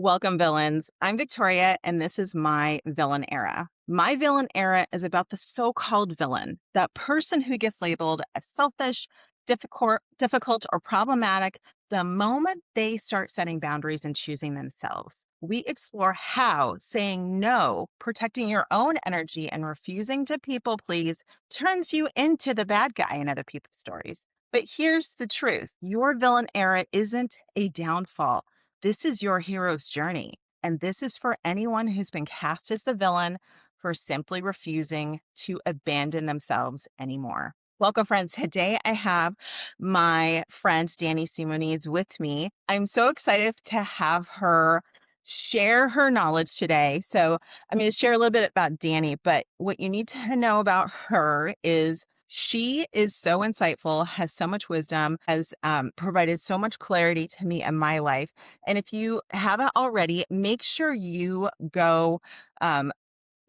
Welcome, villains. I'm Victoria, and this is my villain era. My villain era is about the so called villain, that person who gets labeled as selfish, difficult, or problematic the moment they start setting boundaries and choosing themselves. We explore how saying no, protecting your own energy, and refusing to people please turns you into the bad guy in other people's stories. But here's the truth: your villain era isn't a downfall. This is your hero's journey. And this is for anyone who's been cast as the villain for simply refusing to abandon themselves anymore. Welcome, friends. Today I have my friend Danie C Muniz with me. I'm so excited to have her share her knowledge today. So I'm going to share a little bit about Danie, but what you need to know about her is she is so insightful, has so much wisdom, has provided so much clarity to me in my life. And if you haven't already, make sure you go um,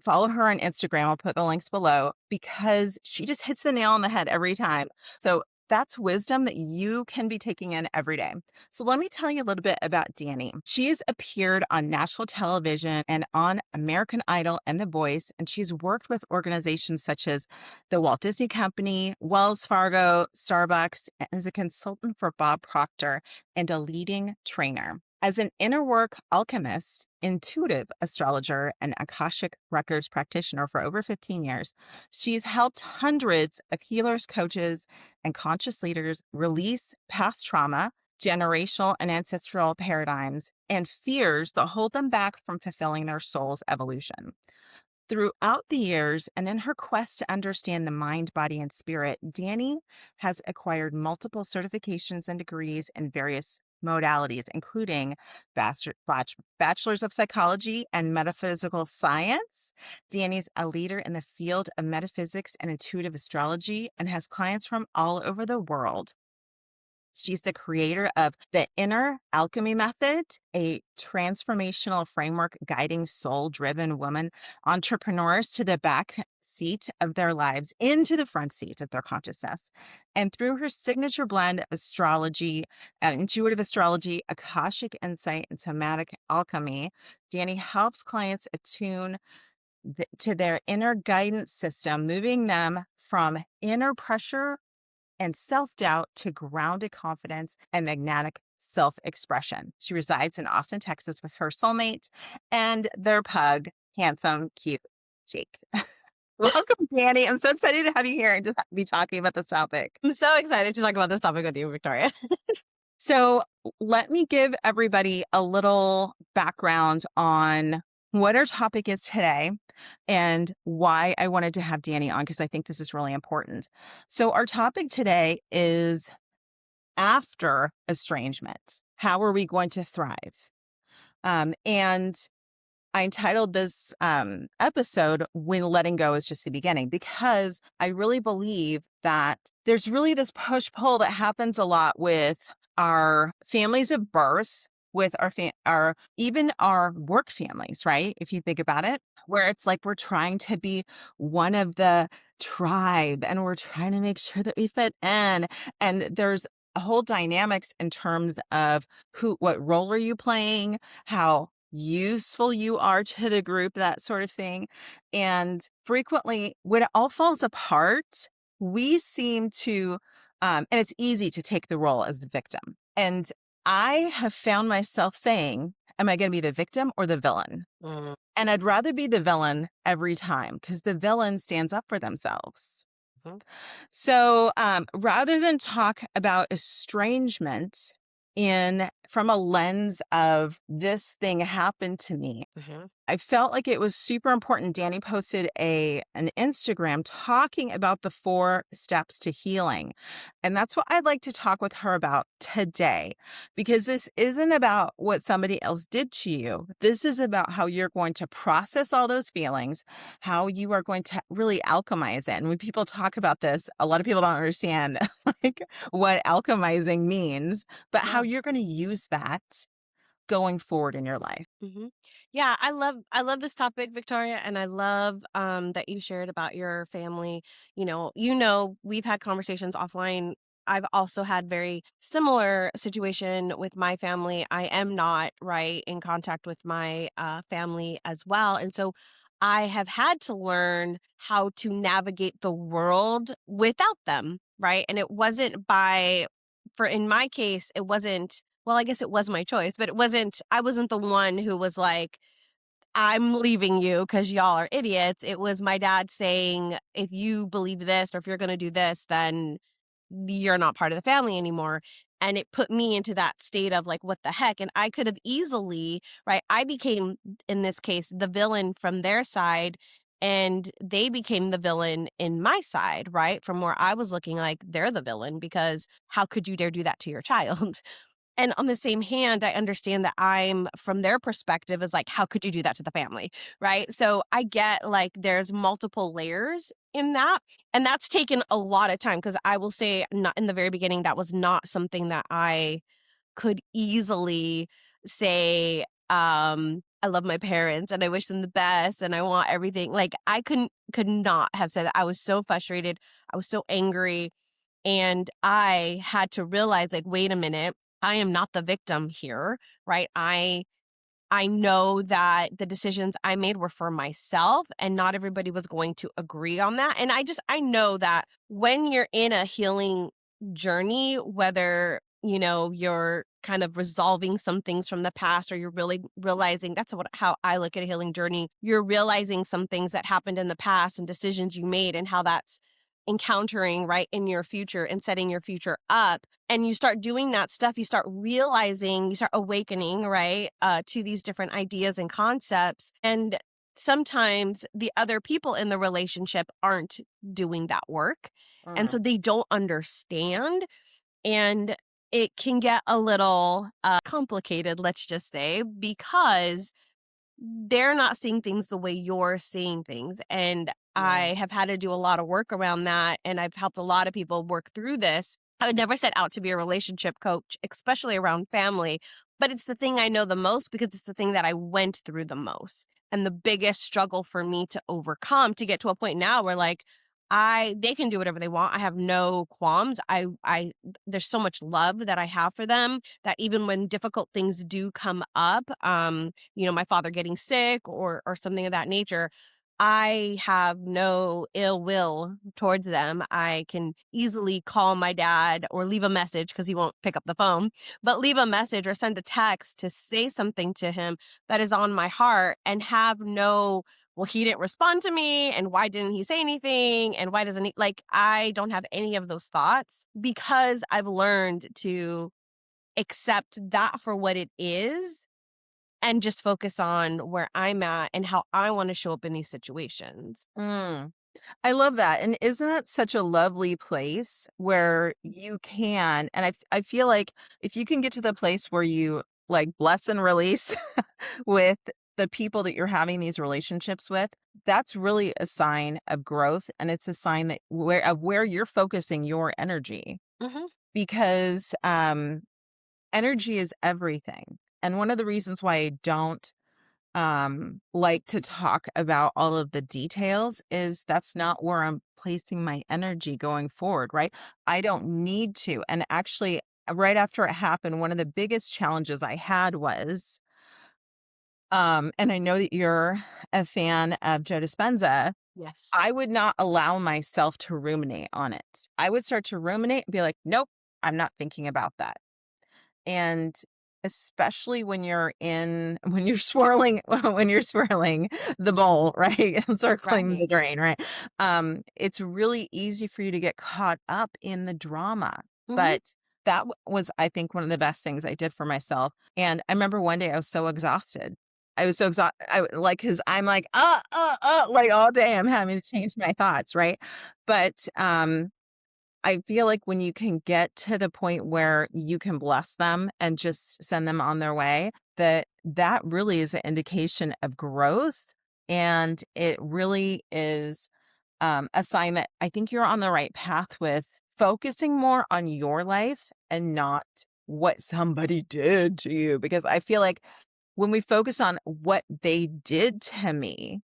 follow her on Instagram. I'll put the links below because she just hits the nail on the head every time. So that's wisdom that you can be taking in every day. So let me tell you a little bit about Danie. She's appeared on national television and on American Idol and The Voice, and she's worked with organizations such as the Walt Disney Company, Wells Fargo, Starbucks, and as a consultant for Bob Proctor and a leading trainer. As an inner work alchemist, intuitive astrologer, and Akashic Records practitioner for over 15 years, she's helped hundreds of healers, coaches, and conscious leaders release past trauma, generational and ancestral paradigms, and fears that hold them back from fulfilling their soul's evolution. Throughout the years, and in her quest to understand the mind, body, and spirit, Danie has acquired multiple certifications and degrees in various modalities, including bachelor's of psychology and metaphysical science. Danie's a leader in the field of metaphysics and intuitive astrology and has clients from all over the world. She's the creator of the Inner Alchemy Method, a transformational framework guiding soul-driven women entrepreneurs to the back seat of their lives into the front seat of their consciousness. And through her signature blend of astrology, intuitive astrology, Akashic insight, and somatic alchemy, Danie helps clients attune to their inner guidance system, moving them from inner pressure and self-doubt to grounded confidence and magnetic self-expression. She resides in Austin, Texas with her soulmate and their pug, handsome, cute Jake. Welcome, Danie. I'm so excited to have you here and just be talking about this topic. I'm so excited to talk about this topic with you, Victoria. So let me give everybody a little background on what our topic is today and why I wanted to have Danie on, because I think this is really important. So our topic today is after estrangement. How are we going to thrive? And I entitled this episode, When Letting Go is Just the Beginning, because I really believe that there's really this push-pull that happens a lot with our families of birth, with our even our work families, right? If you think about it, where it's like we're trying to be one of the tribe and we're trying to make sure that we fit in. And there's a whole dynamics in terms of what role are you playing, how useful you are to the group, that sort of thing. And frequently, when it all falls apart, we seem to, and it's easy to take the role as the victim. And I have found myself saying, am I going to be the victim or the villain? Mm. And I'd rather be the villain every time because the villain stands up for themselves. Mhm. So rather than talk about estrangement from a lens of this thing happened to me, Mhm. I felt like it was super important. Danie posted an Instagram talking about the 4 steps to healing. And that's what I'd like to talk with her about today, because this isn't about what somebody else did to you. This is about how you're going to process all those feelings, how you are going to really alchemize it. And when people talk about this, a lot of people don't understand like what alchemizing means, but how Yeah. you're going to use that going forward in your life. Mhm. Yeah, I love this topic, Victoria, and I love that you shared about your family. We've had conversations offline I've also had very similar situation with my family. I am not right in contact with my family as well. And so I have had to learn how to navigate the world without them, right? And it wasn't by, for in my case, it wasn't, well, I guess it was my choice, but I wasn't the one who was like, I'm leaving you because y'all are idiots. It was my dad saying, if you believe this or if you're going to do this, then you're not part of the family anymore. And it put me into that state of like, what the heck? And I could have easily, right? I became, in this case, the villain from their side, and they became the villain in my side, right? From where I was looking like they're the villain because how could you dare do that to your child? And on the same hand, I understand that I'm from their perspective is like, how could you do that to the family? Right. So I get like there's multiple layers in that. And that's taken a lot of time because I will say, not in the very beginning, that was not something that I could easily say, I love my parents and I wish them the best and I want everything. Like could not have said that. I was so frustrated. I was so angry. And I had to realize, like, wait a minute, I am not the victim here, right? I know that the decisions I made were for myself and not everybody was going to agree on that. And I know that when you're in a healing journey, whether, you're kind of resolving some things from the past or you're really realizing how I look at a healing journey, you're realizing some things that happened in the past and decisions you made and how that's encountering right in your future and setting your future up, and you start doing that stuff, you start realizing, you start awakening, right, to these different ideas and concepts. And sometimes the other people in the relationship aren't doing that work. And so Mm. they don't understand. And it can get a little complicated, let's just say, because they're not seeing things the way you're seeing things. And Yeah. I have had to do a lot of work around that. And I've helped a lot of people work through this. I would never set out to be a relationship coach, especially around family, but it's the thing I know the most because it's the thing that I went through the most. And the biggest struggle for me to overcome to get to a point now where like they can do whatever they want. I have no qualms. There's so much love that I have for them that even when difficult things do come up, my father getting sick or something of that nature, I have no ill will towards them. I can easily call my dad or leave a message because he won't pick up the phone, but leave a message or send a text to say something to him that is on my heart and have no, well, he didn't respond to me. And why didn't he say anything? And why doesn't he, like, I don't have any of those thoughts because I've learned to accept that for what it is and just focus on where I'm at and how I want to show up in these situations. Mm. I love that. And isn't that such a lovely place where you can, and I feel like if you can get to the place where you like bless and release with the people that you're having these relationships with, that's really a sign of growth. And it's a sign that where you're focusing your energy Hmm. because energy is everything. And one of the reasons why I don't like to talk about all of the details is that's not where I'm placing my energy going forward, right? I don't need to. And actually, right after it happened, one of the biggest challenges I had was, and I know that you're a fan of Joe Dispenza, Yes. I would not allow myself to ruminate on it. I would start to ruminate and be like, nope, I'm not thinking about that. And especially when you're swirling when you're swirling the bowl, right? And circling the Right. drain, right? It's really easy for you to get caught up in the drama. Hmm. But was, I think, one of the best things I did for myself. And I remember one day I was so exhausted. I was so exhausted. Because I'm like, like all day I'm having to change my thoughts, right? But I feel like when you can get to the point where you can bless them and just send them on their way, that really is an indication of growth. And it really is a sign that I think you're on the right path with focusing more on your life and not what somebody did to you. Because I feel like when we focus on what they did to me,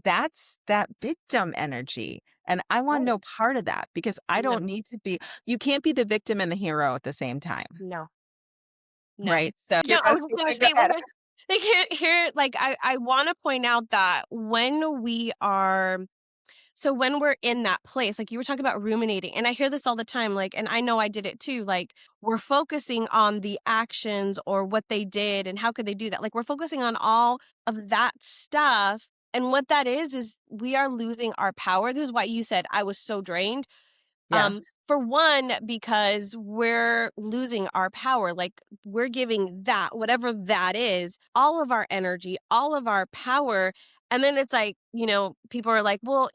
that's that victim energy. And I want Right. no part of that because I No, don't need to be, you can't be the victim and the hero at the same time. no, no. Right. So No, I was yes, gonna go say, ahead. like, like, I wanna point out that when we are so when we're in that place, like you were talking about ruminating, and I hear this all the time, like, and I know I did it too, like, we're focusing on the actions or what they did and how could they do that. Like, we're focusing on all of that stuff. And what that is we are losing our power. This is why you said I was so drained. Yes. For one, because we're losing our power, like we're giving that, whatever that is, all of our energy, all of our power. And then it's like, people are like, well,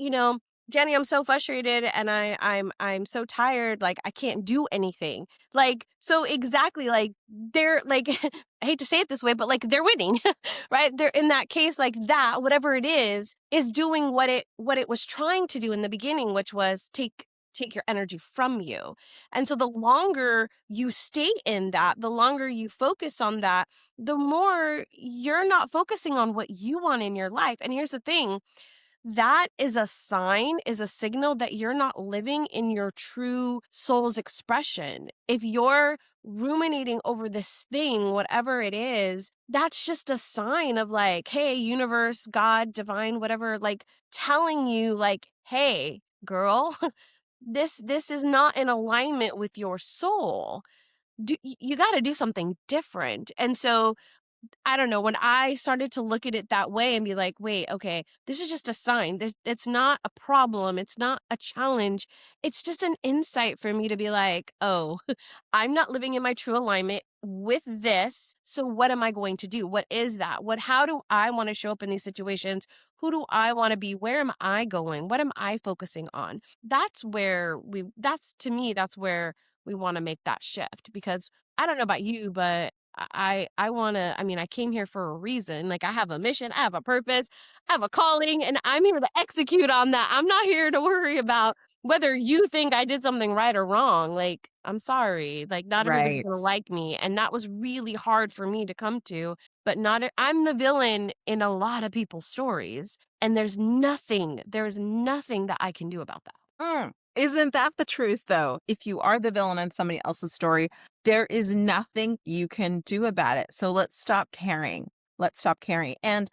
Jenny, I'm so frustrated and I'm so tired, like I can't do anything. Like, so exactly, like they're like I hate to say it this way, but like they're winning, right? They're in that case, like that, whatever it is doing what it was trying to do in the beginning, which was take your energy from you. And so the longer you stay in that, the longer you focus on that, the more you're not focusing on what you want in your life. And here's the thing, that is a sign, is a signal that you're not living in your true soul's expression. If you're ruminating over this thing, whatever it is, that's just a sign of like, hey, universe, God, divine, whatever, like telling you like, hey, girl, this is not in alignment with your soul. You got to do something different. And so I don't know, when I started to look at it that way and be like, wait, okay, this is just a sign. It's not a problem. It's not a challenge. It's just an insight for me to be like, oh, I'm not living in my true alignment with this. So what am I going to do? What is that? How do I want to show up in these situations? Who do I want to be? Where am I going? What am I focusing on? That's to me, that's where we want to make that shift because I don't know about you, but I want to, I mean, I came here for a reason. Like I have a mission, I have a purpose, I have a calling, and I'm here to execute on that. I'm not here to worry about whether you think I did something right or wrong. Like, I'm sorry. Like not everybody's Right. going to like me, and that was really hard for me to come to, but I'm the villain in a lot of people's stories, and there's nothing that I can do about that. Isn't that the truth, though? If you are the villain in somebody else's story, there is nothing you can do about it. So let's stop caring. Let's stop caring. And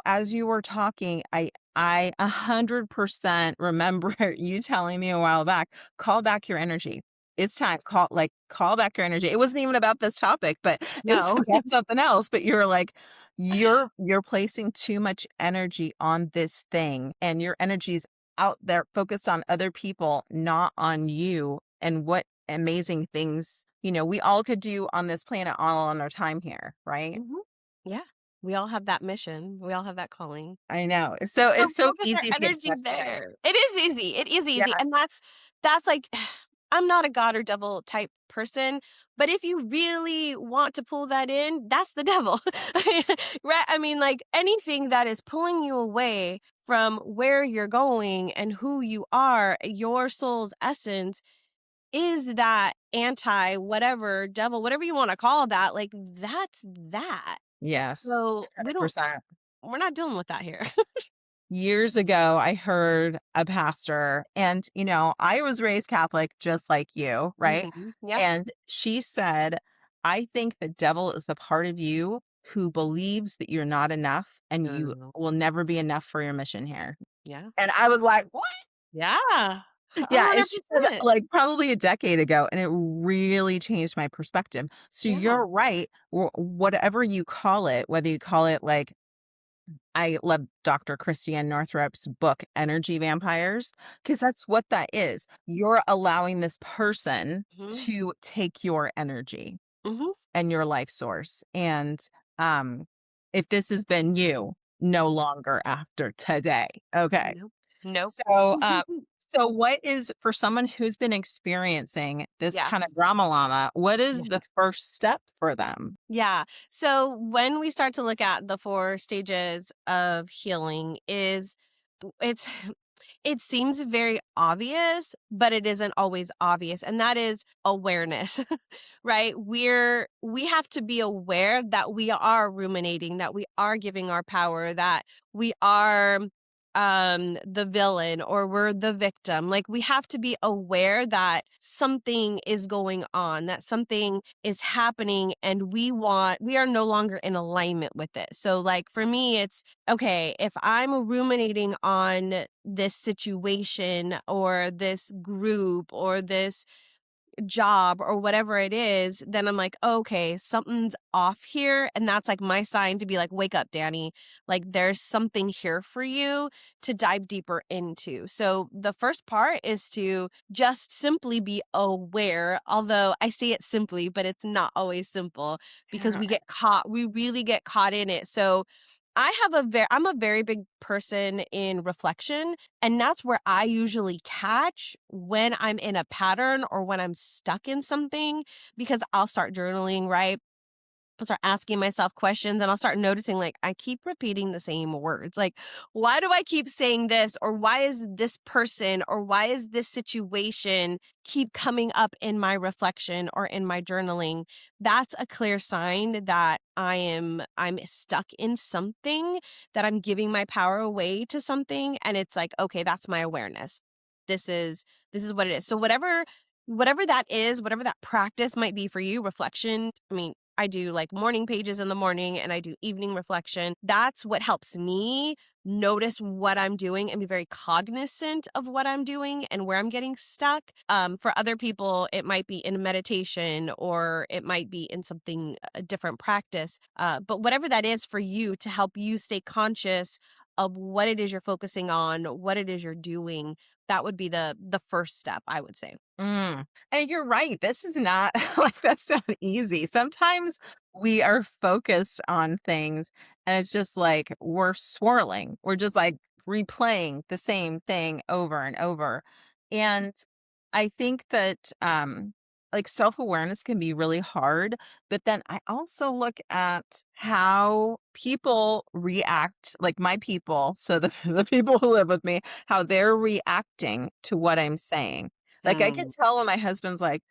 as you were talking, I 100% remember you telling me a while back, call back your energy. It's time. Call back your energy. It wasn't even about this topic, but it was No. about something else. But you were like, you're placing too much energy on this thing, and your energy's out there focused on other people, not on you. And what amazing things, we all could do on this planet all on our time here, right? Mhm. Yeah. We all have that mission. We all have that calling. I know. So So it's so focus our easy to get energy twisted. there. It is easy. It is easy. Yes. And that's like I'm not a god or devil type person, but if you really want to pull that in, that's the devil. Right? I mean, like anything that is pulling you away from where you're going and who you are, your soul's essence is that anti whatever devil, whatever you want to call that, like that's that. Yes. So 100%. we're not dealing with that here. Years ago, I heard a pastor, and, I was raised Catholic just like you, right? Yep. And she said, I think the devil is the part of you who believes that you're not enough and you Mm, will never be enough for your mission here. yeah. And I was like, what? Yeah. Yeah, and she said that, 100%. like, probably a decade ago, and it really changed my perspective. So Yeah. you're right. Whatever you call it, whether you call it like, I love Dr. Christiane Northrup's book, Energy Vampires, because that's what that is. You're allowing this person Mhm. to take your energy Mhm. and your life source. And um, if this has been you, no longer after today. Okay. Nope. Nope. So, so what is for someone who's been experiencing this Yeah. kind of drama llama, what is Yeah. the first step for them? Yeah. So when we start to look at the 4 stages of healing is it's it seems very obvious, but it isn't always obvious, and that is awareness. Right? We have to be aware that we are ruminating, that we are giving our power, that we are the villain or we're the victim. Like, we have to be aware that something is going on, that something is happening, and we are no longer in alignment with it. So, like, for me, it's okay, if I'm ruminating on this situation or this group or this job or whatever it is, then I'm like, okay, something's off here. And that's like my sign to be like, wake up, Danie. Like, there's something here for you to dive deeper into. So the first part is to just simply be aware, although I say it simply, but it's not always simple because we really get caught in it. So I'm a very big person in reflection, and that's where I usually catch when I'm in a pattern or when I'm stuck in something, because I'll start journaling, right? I'll start asking myself questions and I'll start noticing, like, I keep repeating the same words. Like, why do I keep saying this? Or why is this person or why is this situation keep coming up in my reflection or in my journaling? That's a clear sign that I'm stuck in something, that I'm giving my power away to something. And it's like, okay, that's my awareness. This is what it is. So whatever that is, whatever that practice might be for you, reflection. I mean, I do like morning pages in the morning and I do evening reflection. That's what helps me notice what I'm doing and be very cognizant of what I'm doing and where I'm getting stuck. For other people, it might be in meditation or it might be in something, a different practice. But whatever that is for you, to help you stay conscious of what it is you're focusing on, what it is you're doing, that would be the first step, I would say. And you're right. This is not like that's not easy. Sometimes we are focused on things and it's just like we're swirling. We're just like replaying the same thing over and over. And I think that like self-awareness can be really hard, but then I also look at how people react, like my people, so the the people who live with me, how they're reacting to what I'm saying. Like, I can Mm, tell when my husband's like,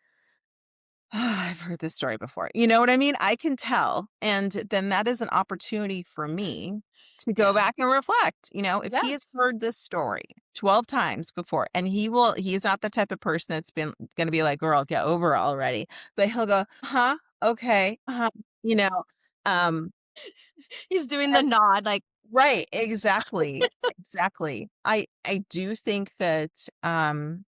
"Ah, I've heard this story before." You know what I mean? I can tell, and then that is an opportunity for me to go yeah. back and reflect. You know, if he Yeah. has heard this story 12 times before, and he's not the type of person that's been gonna be like, "Girl, get over it already." But he'll go, "Huh? Okay. Uh-huh." You know? Um, He's doing the that's nod, like, right, exactly, exactly. I do think that, I'm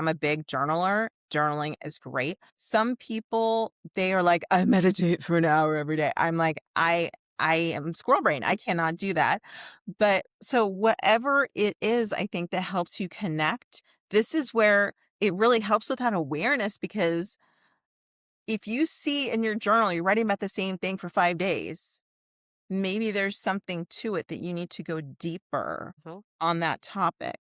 a big journaler. Journaling is great. Some people, they are like, "I meditate for an hour every day." I'm like, I am squirrel brain. I cannot do that. But so whatever it is, I think that helps you connect, this is where it really helps with that awareness because if you see in your journal, you're writing about the same thing for 5 days, maybe there's something to it that you need to go deeper mhm, on that topic.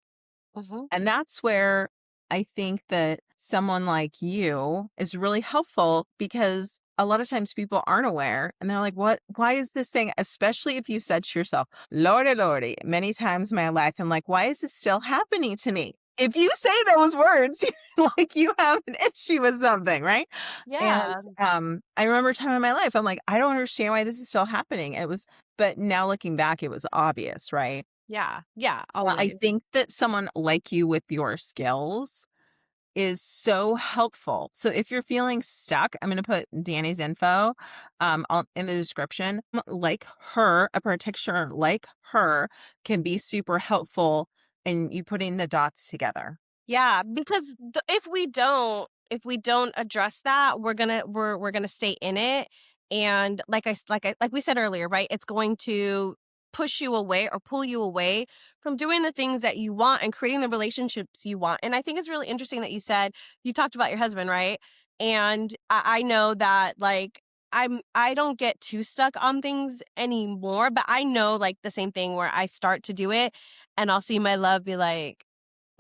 mhm, And that's where I think that someone like you is really helpful because a lot of times people aren't aware and they're like, what, why is this thing, especially if you said to yourself, Lordy, Lordy, many times in my life, I'm like, why is this still happening to me? If you say those words, like you have an issue with something, right? And yeah, I remember a time in my life, I'm like, I don't understand why this is still happening. It was, but now looking back, it was obvious, right? yeah, yeah, Well, I always. think that someone like you with your skills is so helpful. So if you're feeling stuck, I'm going to put Danny's info in the description. Like her, a practitioner like her can be super helpful in you putting the dots together. Yeah, because if we don't address that, we're gonna stay in it, and like we said earlier, right? It's going to push you away or pull you away from doing the things that you want and creating the relationships you want. And I think it's really interesting that you said you talked about your husband, right? And I know that, like, I don't get too stuck on things anymore, but I know, like, the same thing where I start to do it and I'll see my love be like,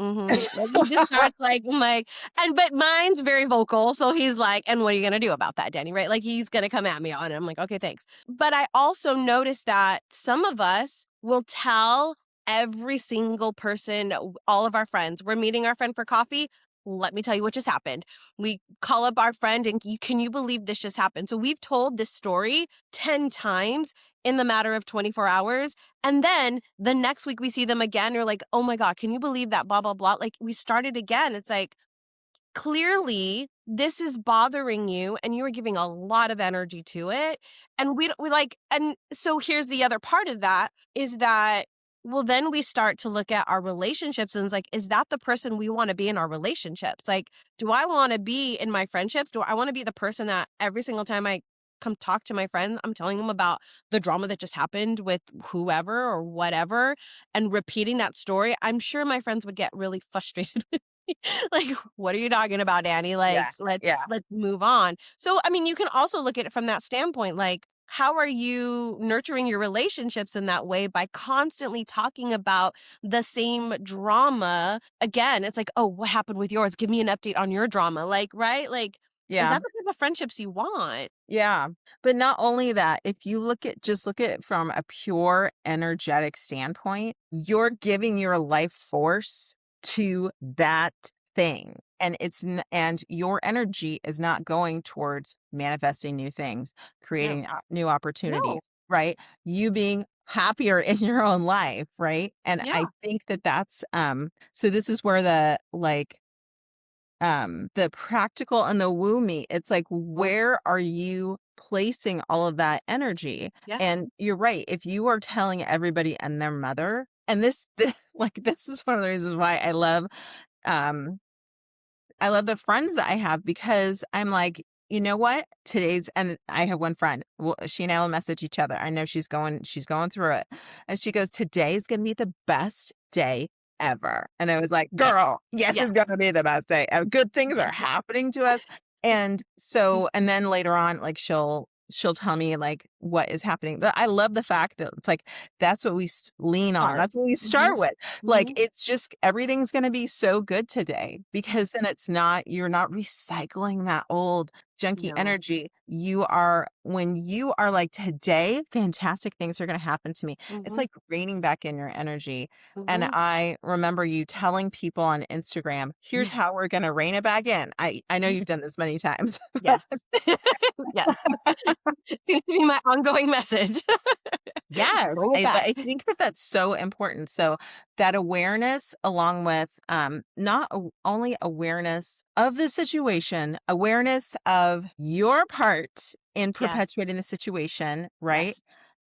mhm. Like, he just starts, like, I'm like, and but mine's very vocal, so he's like, "And what are you gonna do about that, Danie?" Right? Like, he's gonna come at me on it. I'm like, "Okay, thanks." But I also noticed that some of us will tell every single person, all of our friends, we're meeting our friend for coffee. let me tell you what just happened. We call up our friend and can you believe this just happened? So we've told this story 10 times in the matter of 24 hours. And then the next week we see them again. You're like, oh my God, can you believe that? Blah, blah, blah. Like we started again. It's like, clearly this is bothering you and you are giving a lot of energy to it. And we like, and so here's the other part of that is that, well, then we start to look at our relationships and it's like, is that the person we want to be in our relationships? Like, do I want to be in my friendships? Do I want to be the person that every single time I come talk to my friends, I'm telling them about the drama that just happened with whoever or whatever and repeating that story? I'm sure my friends would get really frustrated like, what are you talking about, Danie? Like, Yes. Yeah. let's move on. So, I mean, you can also look at it from that standpoint. Like, how are you nurturing your relationships in that way by constantly talking about the same drama? Again, it's like, oh, what happened with yours? Give me an update on your drama. Like, right? Like, is Yeah. that the type of friendships you want? Yeah. But not only that, if you look at it from a pure energetic standpoint, you're giving your life force to that thing. And and your energy is not going towards manifesting new things, No, creating new opportunities, no. right? You being happier in your own life, right? And I Yeah. think that that's so this is where the practical and the woo meet. It's like, Mm, where are you placing all of that energy? yeah. And you're right. If you are telling everybody and their mother, and like, this is one of the reasons why um, I love the friends that I have, because I'm like, you know what? And I have one friend. Well, she and I will message each other. I know she's going through it. And she goes, today is going to be the best day ever. And I was like, Yes. girl, yes, it's Yes. going to be the best day. Good things are Yes. happening to us. And Mm, so, and then later on, like she'll tell me like what is happening. But I love the fact that it's like, that's what we lean on. start. That's what we Hmm. start with. Like, Hmm. it's just everything's gonna be so good today, because then you're not recycling that old junky No. energy. When you are like, "Today, fantastic things are gonna happen to me." It's Hmm. like reining back in your energy. And Hmm. I remember you telling people on Instagram, "Here's Yeah. how we're gonna rein it back in." I know you've done this many times. Yes. Yes. Seems to be my ongoing message. Yes, Bring it but back. I think that that's so important. So that awareness, along with not only awareness of the situation, awareness of your part in Yes. perpetuating the situation, right? Yes.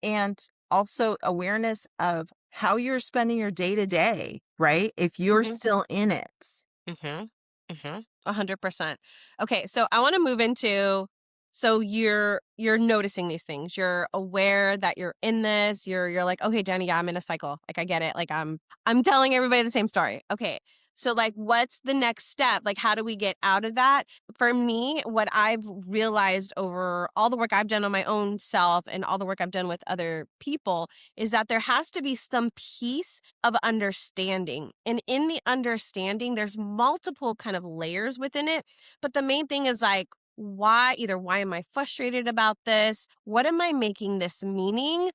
And also awareness of how you're spending your day to day, right? If you're Mhm. still in it. Mhm. Mhm. 100%. Okay, so I wanna move into so you're noticing these things. You're aware that you're in this. You're like, "Okay, Jenny, yeah, I'm in a cycle. Like, I get it. Like, I'm telling everybody the same story." Okay. So, like, what's the next step? Like, how do we get out of that? For me, what I've realized over all the work I've done on my own self and all the work I've done with other people is that there has to be some piece of understanding. And in the understanding, there's multiple kind of layers within it. But the main thing is like, why am I frustrated about this? What am I making this meaning?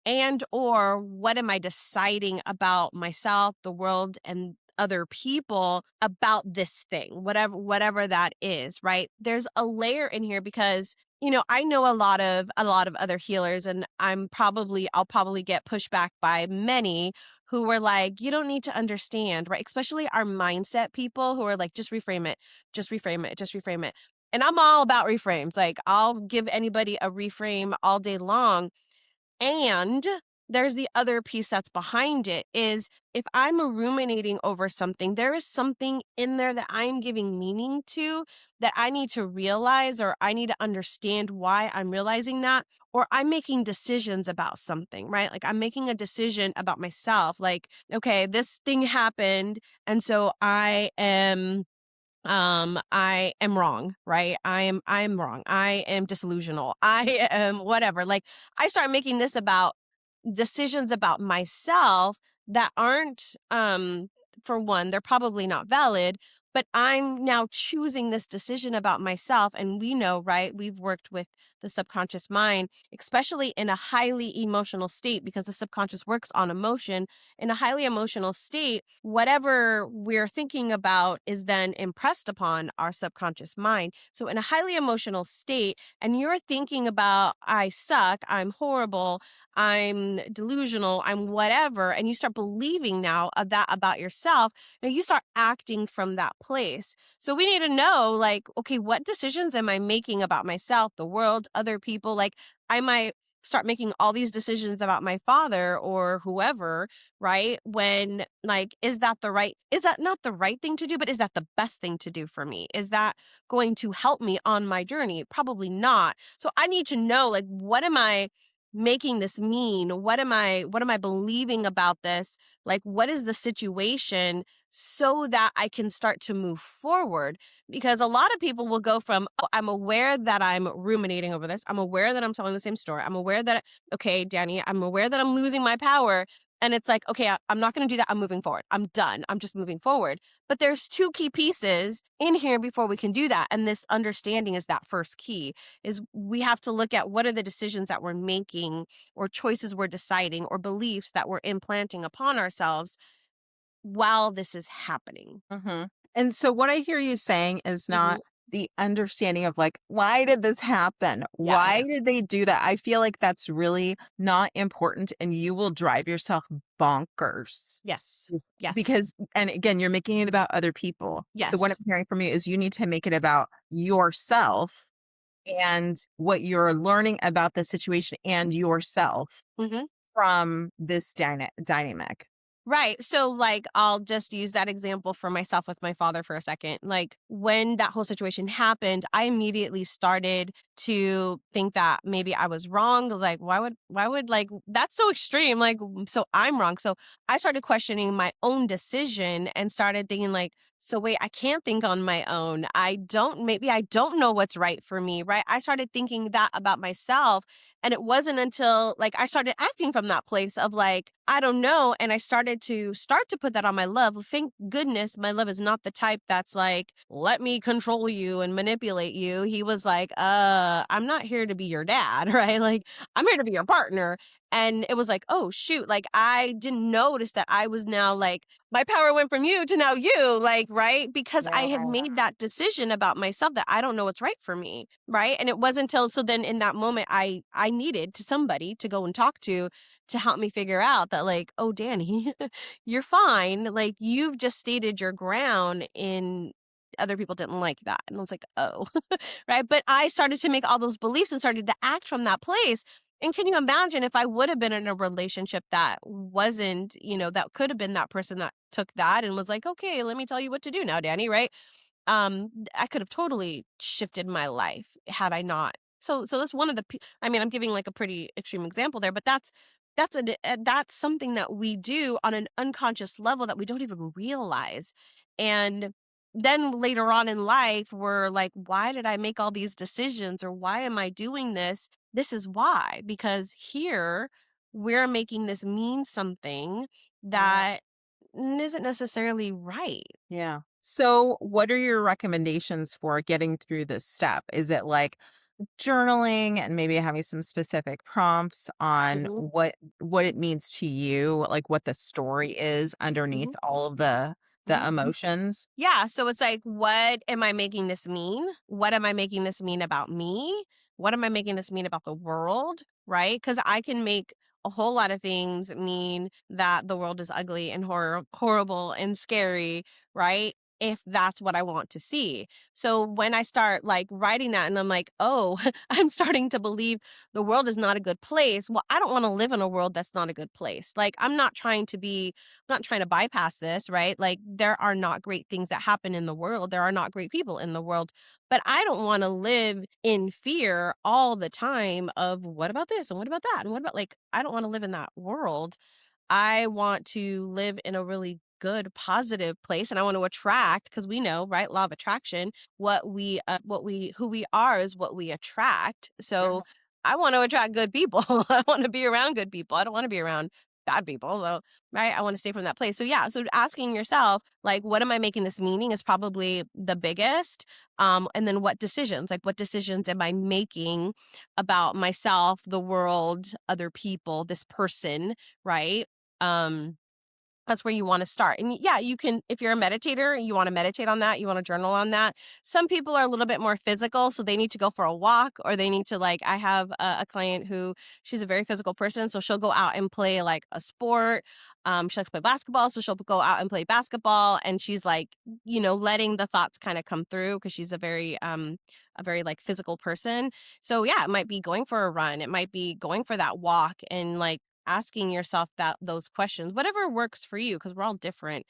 And or what am I deciding about myself, the world, and other people about this thing, whatever that is, right? There's a layer in here because I know a lot of other healers, and I'll probably get pushback by many who were like, you don't need to understand, right? Especially our mindset people who are like, just reframe it, just reframe it, just reframe it. And I'm all about reframes. Like, I'll give anybody a reframe all day long, and there's the other piece that's behind it is if I'm ruminating over something, there is something in there that I'm giving meaning to that I need to realize, or I need to understand why I'm realizing that, or I'm making decisions about something, right? Like I'm making a decision about myself. Like, okay, this thing happened. And so I am wrong, right? I'm wrong. I am disillusional. I am whatever. Like I start making this about decisions about myself that aren't for one, they're probably not valid, but I'm now choosing this decision about myself. And we know, right? We've worked with the subconscious mind, especially in a highly emotional state, because the subconscious works on emotion. In a highly emotional state, whatever we're thinking about is then impressed upon our subconscious mind. So, in a highly emotional state, and you're thinking about, I suck, I'm horrible, I'm delusional, I'm whatever, and you start believing now of that about yourself, now you start acting from that place. So we need to know, like, okay, what decisions am I making about myself, the world, other people? Like, I might start making all these decisions about my father or whoever, right? When, like, is that not the right thing to do, but is that the best thing to do for me? Is that going to help me on my journey? Probably not. So I need to know, like, what am I making this mean? What am I believing about this? Like, what is the situation, so that I can start to move forward? Because a lot of people will go from, oh, I'm aware that I'm ruminating over this. I'm aware that I'm telling the same story. I'm aware that, okay, Danie, I'm aware that I'm losing my power. And it's like, okay, I'm not going to do that. I'm moving forward. I'm done. I'm just moving forward. But there's two key pieces in here before we can do that. And this understanding is that first key, is we have to look at what are the decisions that we're making, or choices we're deciding, or beliefs that we're implanting upon ourselves while this is happening. Mhm. And so what I hear you saying is Mhm. not the understanding of like, why did this happen? Yeah, Why yeah. did they do that? I feel like that's really not important and you will drive yourself bonkers. Yes. Yes. Yes. Because, and again, you're making it about other people. So what I'm Yes. hearing from you is you need to make it about yourself and what you're learning about the situation and yourself Mhm. from this dynamic. Right. So, like, I'll just use that example for myself with my father for a second. Like, when that whole situation happened, I immediately started to think that maybe I was wrong. Like, why would, like, that's so extreme. Like, so I'm wrong. So I started questioning my own decision and started thinking, like, so wait, I can't think on my own. Maybe I don't know what's right for me. Right. I started thinking that about myself. And it wasn't until, like, I started acting from that place of, like, I don't know. And I started to put that on my love. Well, thank goodness my love is not the type that's like, let me control you and manipulate you. He was like, I'm not here to be your dad, right? Like, I'm here to be your partner. And it was like, oh shoot, like, I didn't notice that I was now, like, my power went from you to now you, like, right? Because I had Yeah. made that decision about myself that I don't know what's right for me, right? And it wasn't until, so then in that moment, I needed to somebody to go and talk to help me figure out that, like, oh, Danie, you're fine. Like, you've just stated your ground, in other people didn't like that. And I was like, oh, right. But I started to make all those beliefs and started to act from that place. And can you imagine if I would have been in a relationship that wasn't, that could have been that person that took that and was like, okay, let me tell you what to do now, Danie, right? I could have totally shifted my life had I not. So that's one of the I mean, I'm giving like a pretty extreme example there, but that's something that we do on an unconscious level that we don't even realize. And then later on in life, we're like, why did I make all these decisions, or why am I doing this? This is why, because here we're making this mean something that isn't necessarily right. Yeah. So, what are your recommendations for getting through this step? Is it like journaling and maybe having some specific prompts on Mhm. what it means to you, like what the story is underneath Mhm. all of the Mhm. emotions? Yeah, so it's like, what am I making this mean? What am I making this mean about me? What am I making this mean about the world? Right? Because I can make a whole lot of things mean that the world is ugly and horrible and scary, right? If that's what I want to see. So when I start, like, writing that, and I'm like, oh, I'm starting to believe the world is not a good place. Well, I don't want to live in a world that's not a good place. Like, I'm not trying to bypass this, right? Like, there are not great things that happen in the world. There are not great people in the world. But I don't want to live in fear all the time of, what about this? And what about that? And what about, like, I don't want to live in that world. I want to live in a really good, positive place. And I want to attract, because we know, right? Law of attraction, who we are is what we attract. So I want to attract good people. I want to be around good people. I don't want to be around bad people. So, right, I want to stay from that place. So yeah, so asking yourself, like, what am I making this meaning is probably the biggest. And then what decisions am I making about myself, the world, other people, this person, right? Um, that's where you wanna start, and yeah, you can if you're a meditator, you wanna meditate on that, you wanna journal on that. Some people are a little bit more physical, so they need to go for a walk, or they need to, like I have a client who she's a very physical person, so she'll go out and play, like, a sport. She likes to play basketball, so she'll go out and play basketball, and she's, like, letting the thoughts kinda come through because she's a very, like, physical person. So, yeah, it might be going for a run, it might be going for that walk and, like, asking yourself those questions, whatever works for you, because we're all different.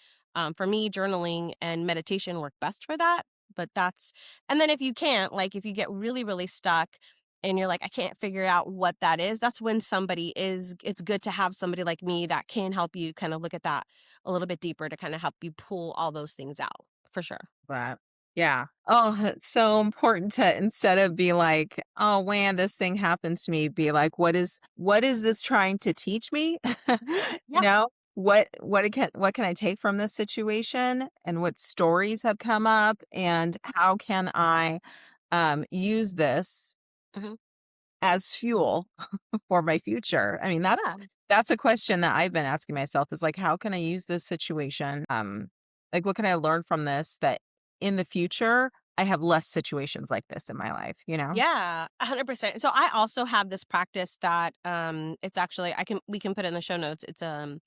For me, journaling and meditation work best for that. But that's, and then if you can't, like if you get really, really stuck and you're like, I can't figure out what that is, that's when it's good to have somebody like me that can help you kind of look at that a little bit deeper to kind of help you pull all those things out for sure. But yeah. Oh, it's so important to instead of be like, "Oh, man, this thing happened to me," be like, what is this trying to teach me?" You Yeah. know? What can I take from this situation, and what stories have come up, and how can I, use this Hmm. as fuel for my future? I mean, Yeah. that's a question that I've been asking myself is like, how can I use this situation? Like, what can I learn from this that in the future I have less situations like this in my life, you know? Yeah, 100%. So I also have this practice that it's actually we can put it in the show notes. It's a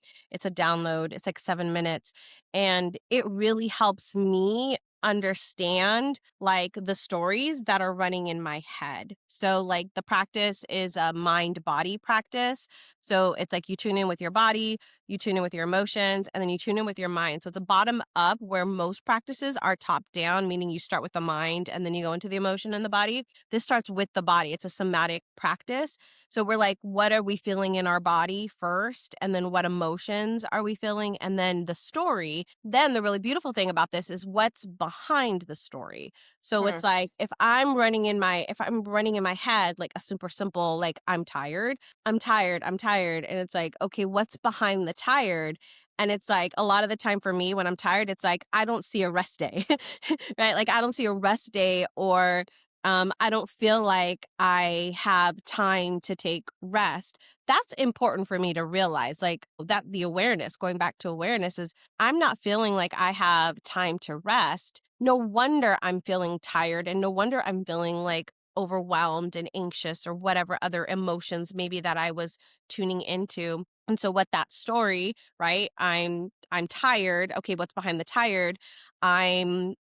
download. It's like 7 minutes and it really helps me understand like the stories that are running in my head. So like the practice is a mind body practice. So it's like you tune in with your body, you tune in with your emotions, and then you tune in with your mind. So it's a bottom up where most practices are top down, meaning you start with the mind and then you go into the emotion and the body. This starts with the body. It's a somatic practice. So we're like, what are we feeling in our body first? And then what emotions are we feeling? And then the story. Then the really beautiful thing about this is what's behind the story. So Hmm. it's like if I'm running in my head like a super simple like I'm tired. And it's like, okay, what's behind the tired? And it's like a lot of the time for me when I'm tired, it's like I don't see a rest day. Right? Like I don't see a rest day or I don't feel like I have time to take rest. That's important for me to realize. Like that the awareness, going back to awareness, is I'm not feeling like I have time to rest. No wonder I'm feeling tired and no wonder I'm feeling like overwhelmed and anxious or whatever other emotions maybe that I was tuning into. And so what that story, right? I'm tired. Okay, what's behind the tired? I'm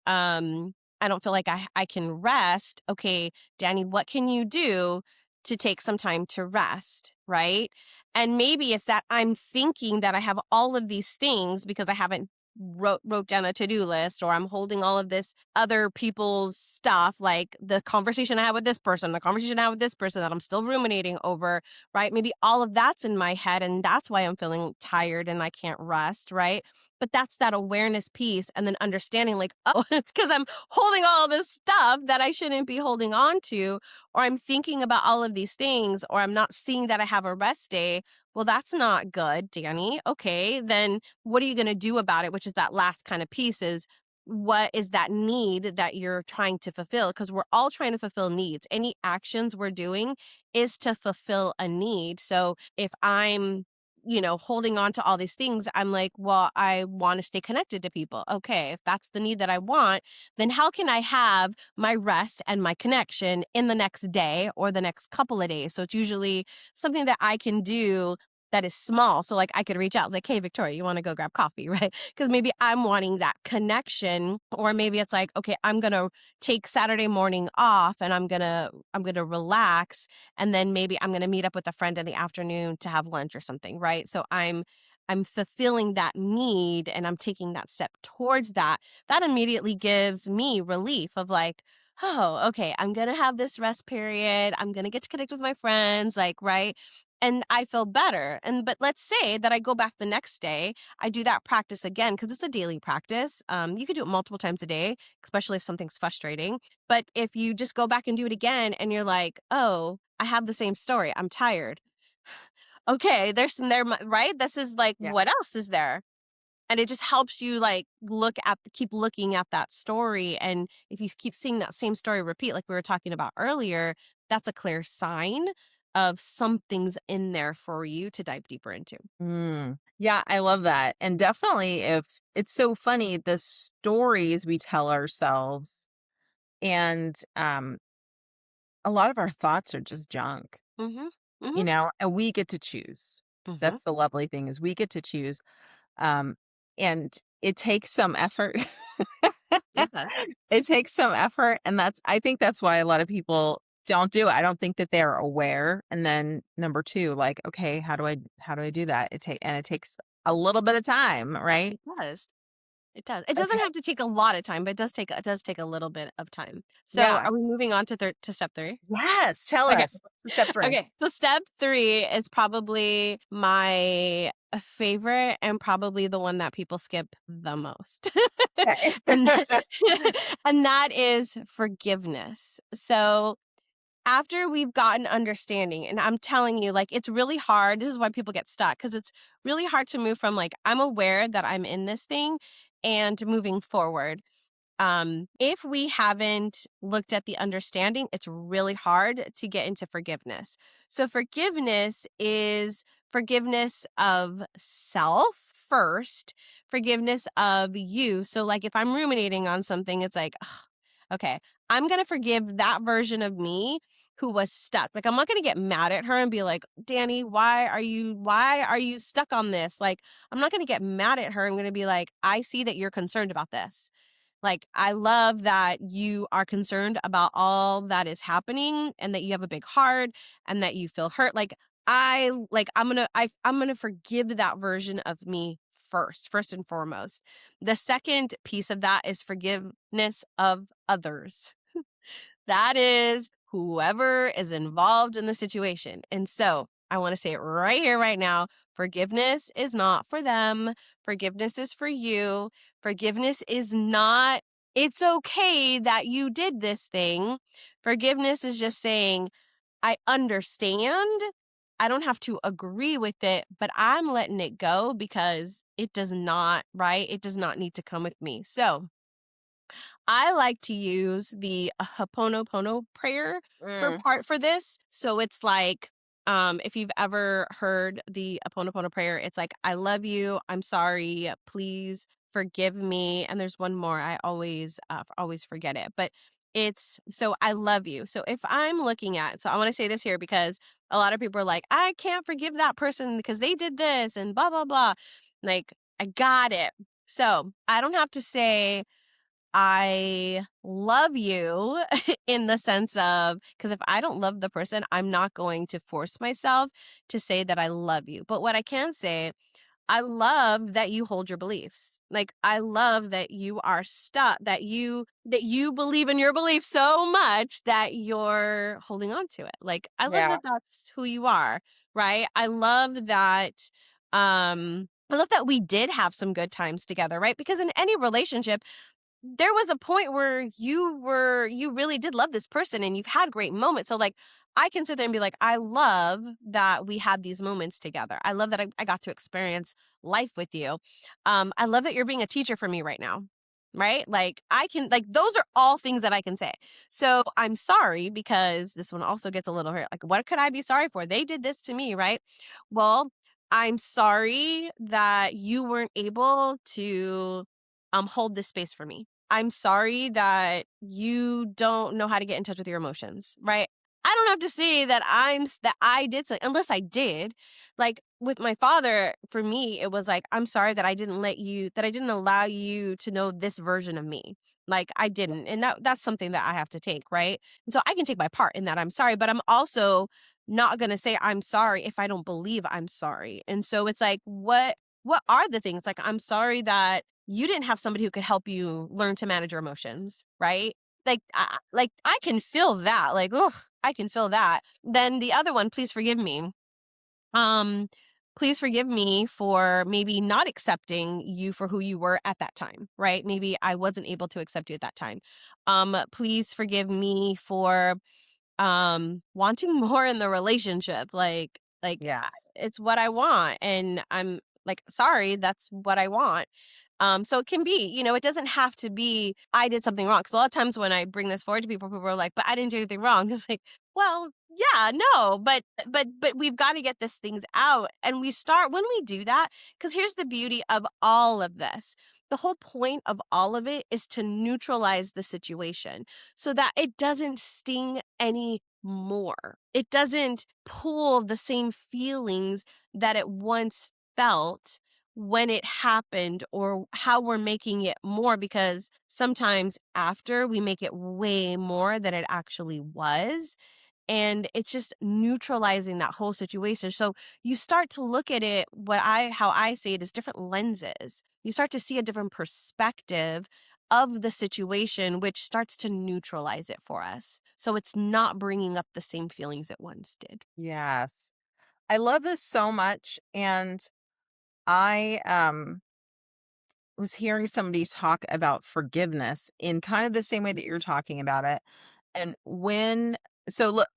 I don't feel like I can rest. Okay, Danny, what can you do to take some time to rest, right? And maybe it's that I'm thinking that I have all of these things because I haven't wrote down a to-do list, or I'm holding all of this other people's stuff, like the conversation I had with this person, the conversation I had with this person that I'm still ruminating over, right? Maybe all of that's in my head and that's why I'm feeling tired and I can't rest, right? But that's that awareness piece and then understanding like, oh, it's because I'm holding all this stuff that I shouldn't be holding on to, or I'm thinking about all of these things, or I'm not seeing that I have a rest day. Well, that's not good, Danny. Okay, then what are you going to do about it? Which is that last kind of piece is what is that need that you're trying to fulfill? Because we're all trying to fulfill needs. Any actions we're doing is to fulfill a need. So if I'm holding on to all these things, I'm like, well, I want to stay connected to people. Okay, if that's the need that I want, then how can I have my rest and my connection in the next day or the next couple of days? So it's usually something that I can do that is small. So like I could reach out like, hey, Victoria, you want to go grab coffee, right? Because maybe I'm wanting that connection, or maybe it's like, okay, I'm gonna take Saturday morning off and I'm gonna relax, and then maybe I'm going to meet up with a friend in the afternoon to have lunch or something, right? So I'm fulfilling that need and I'm taking that step towards that. That immediately gives me relief of like, oh, okay, I'm going to have this rest period. I'm going to get to connect with my friends, like, right? And I feel better. And but let's say that I go back the next day, I do that practice again because it's a daily practice. You could do it multiple times a day, especially if something's frustrating. But if you just go back and do it again and you're like, oh, I have the same story, I'm tired. okay, there's some there, right? This is like, Yeah. what else is there? And it just helps you like keep looking at that story. And if you keep seeing that same story repeat, like we were talking about earlier, that's a clear sign of something's in there for you to dive deeper into. Yeah, I love that. And definitely if it's so funny, the stories we tell ourselves and a lot of our thoughts are just junk, Mm-hmm. Mm-hmm. and we get to choose. Mm-hmm. That's the lovely thing is we get to choose. Um, and it takes some effort. It does. It takes some effort, and I think that's why a lot of people don't do it. I don't think that they're aware. And then number 2, like, okay, how do I do that? It takes a little bit of time, right? It does. It does. It doesn't Okay. have to take a lot of time, but it does take a little bit of time. So, Yeah. are we moving on to step 3? Yes. Tell Okay. us. What's step 3? Okay. So, step 3 is probably my favorite and probably the one that people skip the most. Okay. and, and that is forgiveness. So, after we've gotten understanding, and I'm telling you, like, it's really hard. This is why people get stuck because it's really hard to move from, like, I'm aware that I'm in this thing and moving forward. If we haven't looked at the understanding, it's really hard to get into forgiveness. So, forgiveness is forgiveness of self first, forgiveness of you. So, like, if I'm ruminating on something, it's like, "Ugh, okay, I'm going to forgive that version of me who was stuck. Like, I'm not going to get mad at her and be like, Danie, why are you stuck on this? Like, I'm not going to get mad at her. I'm going to be like, I see that you're concerned about this. Like, I love that you are concerned about all that is happening and that you have a big heart and that you feel hurt. I'm going to forgive that version of me first and foremost. The second piece of that is forgiveness of others. That is whoever is involved in the situation. And so I want to say it right here, right now. Forgiveness is not for them. Forgiveness is for you. Forgiveness is not, it's okay that you did this thing. Forgiveness is just saying, I understand. I don't have to agree with it, but I'm letting it go because it does not, right? It does not need to come with me. So, I like to use the Ho'oponopono prayer Mm. for this. So it's like, if you've ever heard the Ho'oponopono prayer, it's like, I love you, I'm sorry, please forgive me. And there's one more. I always forget it, but it's so I love you. So if I'm looking at, so I want to say this here because a lot of people are like, I can't forgive that person because they did this and blah blah blah. Like, I got it. So I don't have to say I love you in the sense of, because if I don't love the person, I'm not going to force myself to say that I love you. But what I can say, I love that you hold your beliefs. Like, I love that you are stuck, that you believe in your belief so much that you're holding on to it. Like, I love Yeah. that that's who you are, right? I love that we did have some good times together, right? Because in any relationship, there was a point where you really did love this person and you've had great moments. So, like, I can sit there and be like, I love that we had these moments together. I love that I got to experience life with you. I love that you're being a teacher for me right now. Right? Like, those are all things that I can say. So I'm sorry because this one also gets a little hurt. Like, what could I be sorry for? They did this to me, right? Well, I'm sorry that you weren't able to hold this space for me. I'm sorry that you don't know how to get in touch with your emotions, right? I don't have to say that that I did something unless I did. Like, with my father, for me, it was like, I'm sorry that I didn't allow you to know this version of me. Like, I didn't. And that's something that I have to take, right? And so I can take my part in that. I'm sorry, but I'm also not going to say I'm sorry if I don't believe I'm sorry. And so it's like, what are the things? Like, I'm sorry that you didn't have somebody who could help you learn to manage your emotions, right? Like, I can feel that. Like, oh, I can feel that. Then the other one, please forgive me. Um, please forgive me for maybe not accepting you for who you were at that time, right? Maybe I wasn't able to accept you at that time. Please forgive me for wanting more in the relationship. Like, Like, Yes. it's what I want, and I'm like, "Sorry, that's what I want." So it can be, it doesn't have to be, "I did something wrong," because a lot of times when I bring this forward to people are like, "But I didn't do anything wrong." It's like, "Well, yeah, no, but we've gotta get these things out," and we start when we do that. Because here's the beauty of all of this. The whole point of all of it is to neutralize the situation so that it doesn't sting any more. It doesn't pull the same feelings that it once felt when it happened, or how we're making it more, because sometimes after we make it way more than it actually was, and it's just neutralizing that whole situation. So you start to look at it, how I see it, is different lenses. You start to see a different perspective of the situation, which starts to neutralize it for us. So it's not bringing up the same feelings it once did. Yes. I love this so much. And I was hearing somebody talk about forgiveness in kind of the same way that you're talking about it. And look,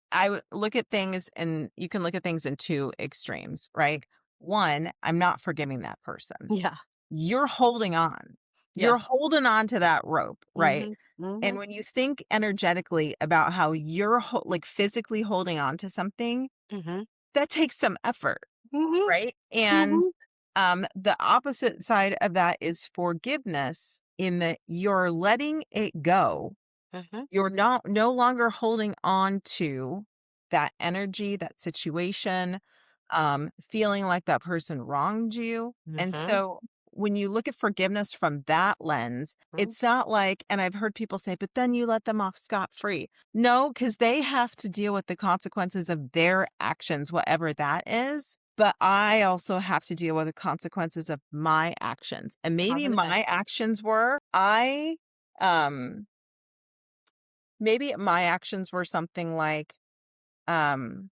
look at things, and you can look at things in two extremes, right? One, I'm not forgiving that person. Yeah. You're holding on. Yeah. You're holding on to that rope, right? Mhm. And Mhm. when you think energetically about how you're like physically holding on to something, Mhm. that takes some effort, Mhm. right? And Mhm. the opposite side of that is forgiveness, in that you're letting it go. Mhm. You're not no longer holding on to that energy, that situation, feeling like that person wronged you. And Mhm. so when you look at forgiveness from that lens, Mhm. it's not like, and I've heard people say, but then you let them off scot free. No, because they have to deal with the consequences of their actions, whatever that is. But I also have to deal with the consequences of my actions. And maybe 100%. my actions were, um, maybe my actions were something like, um,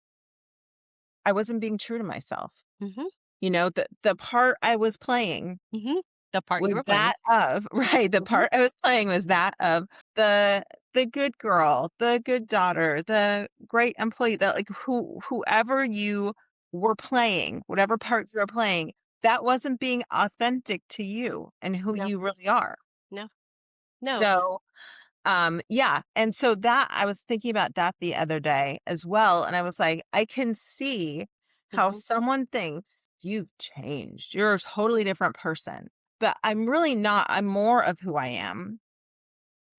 I wasn't being true to myself. Mhm. The part I was playing Mhm. The part you was were playing. that of right, the Mhm. part I was playing was that of the good girl, the good daughter, the great employee, that like whoever you were playing, whatever parts you were playing, that wasn't being authentic to you and who No. you really are. No. No. So yeah. And so that I was thinking about that the other day as well. And I was like, I can see how Mhm. someone thinks you've changed. You're a totally different person. But I'm really not. I'm more of who I am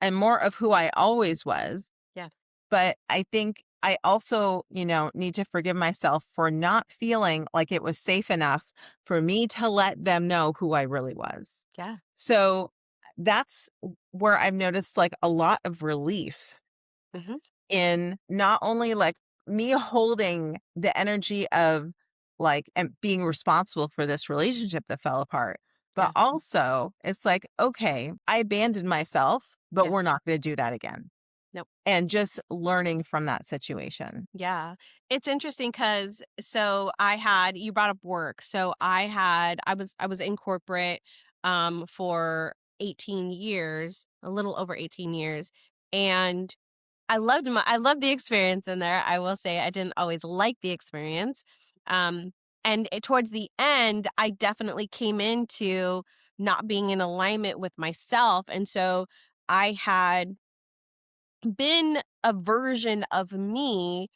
and more of who I always was. Yeah. But I think I also, need to forgive myself for not feeling like it was safe enough for me to let them know who I really was. Yeah. So that's where I've noticed like a lot of relief Mhm. in not only like me holding the energy of like and being responsible for this relationship that fell apart, but Yeah. also it's like, okay, I abandoned myself, but Yeah. we're not going to do that again. Nope. And just learning from that situation. Yeah. It's interesting because you brought up work. So I was in corporate for 18 years, a little over 18 years. And I loved the experience in there. I will say I didn't always like the experience. Um towards the end, I definitely came into not being in alignment with myself. And so I had been a version of me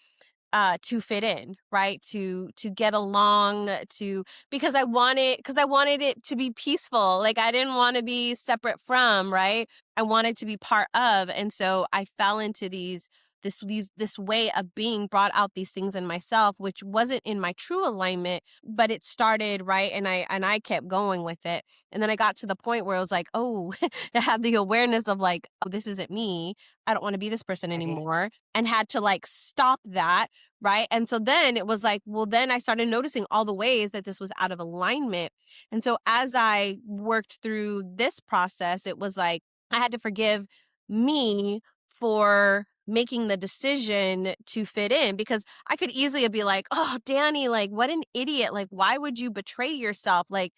to fit in, right? To get along, to because I wanted it to be peaceful. Like I didn't want to be separate from, right? I wanted to be part of. And so I fell into this way of being, brought out these things in myself which wasn't in my true alignment, but it started, right? And I kept going with it. And then I got to the point where I was like, oh, I had the awareness of like, oh, this isn't me. I don't want to be this person Right. anymore, and had to like stop that. Right. And so then it was like, well, then I started noticing all the ways that this was out of alignment. And so as I worked through this process, it was like I had to forgive me for making the decision to fit in, because I could easily be like, oh, Danie, like, what an idiot. Like, why would you betray yourself? Like,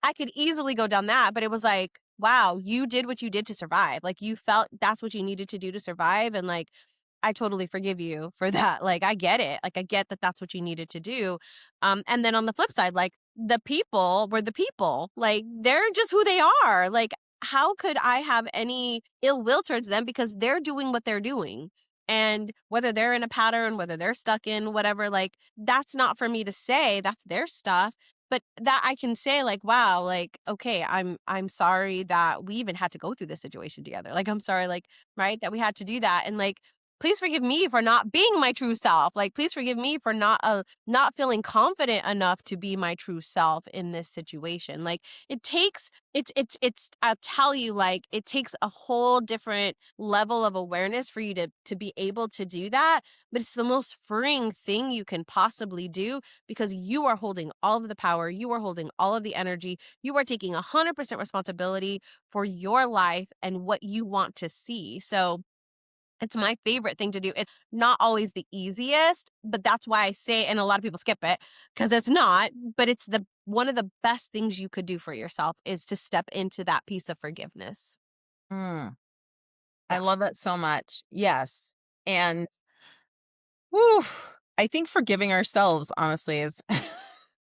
I could easily go down that. But it was like, wow, you did what you did to survive. Like, you felt that's what you needed to do to survive. And like, I totally forgive you for that. Like, I get it. Like, I get that that's what you needed to do. And then on the flip side, like, the people were the people. Like, they're just who they are. Like, how could I have any ill will towards them because they're doing what they're doing? And whether they're in a pattern, whether they're stuck in whatever, like, that's not for me to say. That's their stuff. But that I can say, like, wow, like, okay, I'm sorry that we even had to go through this situation together. Like, I'm sorry, like, right, that we had to do that. And like, please forgive me for not being my true self. Like, please forgive me for not feeling confident enough to be my true self in this situation. Like, it takes it's I'll tell you, like, it takes a whole different level of awareness for you to be able to do that. But it's the most freeing thing you can possibly do because you are holding all of the power, you are holding all of the energy, you are taking 100% responsibility for your life and what you want to see. So it's my favorite thing to do. It's not always the easiest, but that's why I say, and a lot of people skip it because it's not, but it's the one of the best things you could do for yourself is to step into that piece of forgiveness. Mm, I Yeah. love that so much. Yes. And whew, I think forgiving ourselves, honestly, is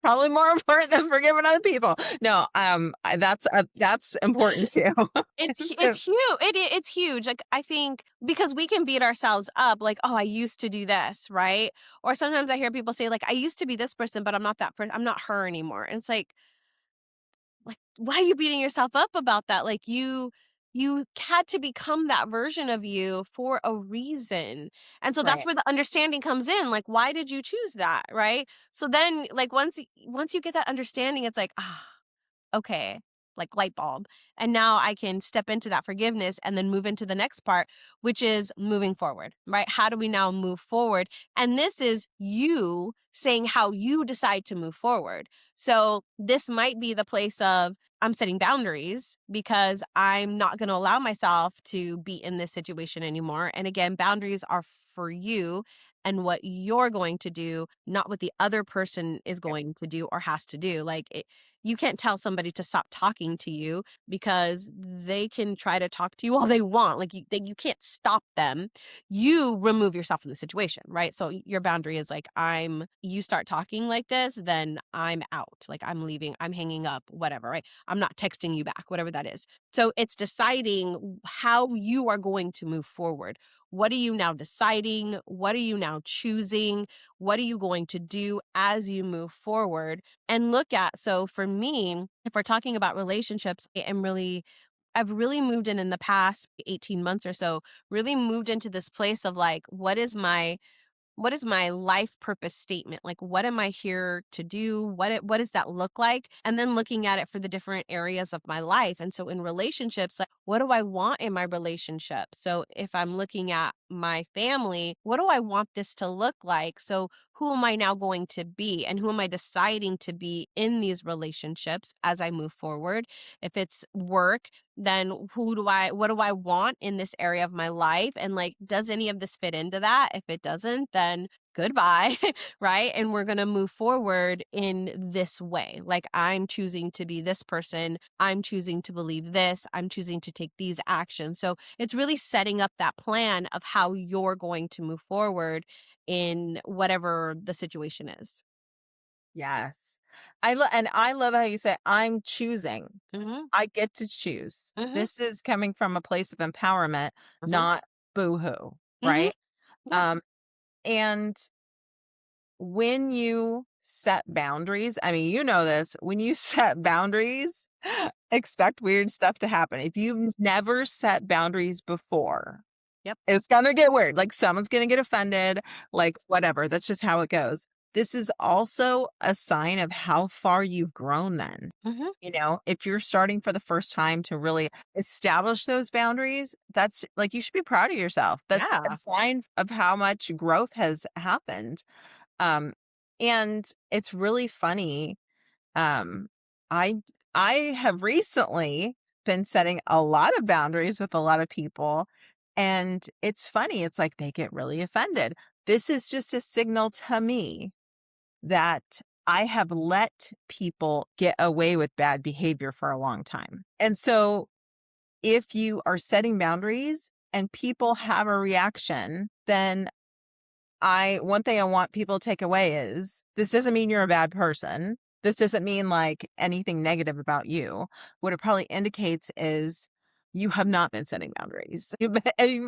probably more important than forgiving other people. No, that's important too. So, It's huge. It's huge. Like, I think because we can beat ourselves up like, "Oh, I used to do this," right? Or sometimes I hear people say like, "I used to be this person, but I'm not that person. I'm not her anymore." And it's like, why are you beating yourself up about that? Like, you had to become that version of you for a reason. And so that's right. where the understanding comes in. Like, why did you choose that, right? So then like once you get that understanding, it's like, ah, okay, like light bulb. And now I can step into that forgiveness and then move into the next part, which is moving forward, right? How do we now move forward? And this is you saying how you decide to move forward. So this might be the place of I'm setting boundaries because I'm not going to allow myself to be in this situation anymore. And again, boundaries are for you and what you're going to do, not what the other person is going to do or has to do. Like, you can't tell somebody to stop talking to you because they can try to talk to you all they want. Like, you can't stop them. You remove yourself from the situation, right? So your boundary is like, you start talking like this, then I'm out. Like, I'm leaving, I'm hanging up, whatever, right? I'm not texting you back, whatever that is. So it's deciding how you are going to move forward. What are you now deciding? What are you now choosing? What are you going to do as you move forward? And look at, so for me, if we're talking about relationships, I've really moved in the past 18 months or so, really moved into this place of like, what is my life purpose statement? Like, what am I here to do? What does that look like? And then looking at it for the different areas of my life. And so in relationships, like, what do I want in my relationship? So if I'm looking at my family, what do I want this to look like? So who am I now going to be? And who am I deciding to be in these relationships as I move forward? If it's work, then what do I want in this area of my life? And like, does any of this fit into that? If it doesn't, then goodbye, right? And we're going to move forward in this way. Like, I'm choosing to be this person. I'm choosing to believe this. I'm choosing to take these actions. So it's really setting up that plan of how you're going to move forward in whatever the situation is. Yes. I love how you say I'm choosing. Mhm. I get to choose. Mhm. This is coming from a place of empowerment, Mhm. not boohoo, Mhm. right? Yeah. Um, and when you set boundaries, I mean, you know this, when you set boundaries, expect weird stuff to happen. If you've never set boundaries before, Yep. it's gonna get weird. Like, someone's gonna get offended, like, whatever. That's just how it goes. This is also a sign of how far you've grown then. Mhm. If you're starting for the first time to really establish those boundaries, that's like, you should be proud of yourself. That's a Yeah. sign of how much growth has happened. Um, and it's really funny. Um, I I have recently been setting a lot of boundaries with a lot of people, and it's funny. It's like they get really offended. This is just a signal to me that I have let people get away with bad behavior for a long time. And so if you are setting boundaries and people have a reaction, then one thing I want people to take away is this doesn't mean you're a bad person. This doesn't mean like anything negative about you. What it probably indicates is you have not been setting boundaries. You've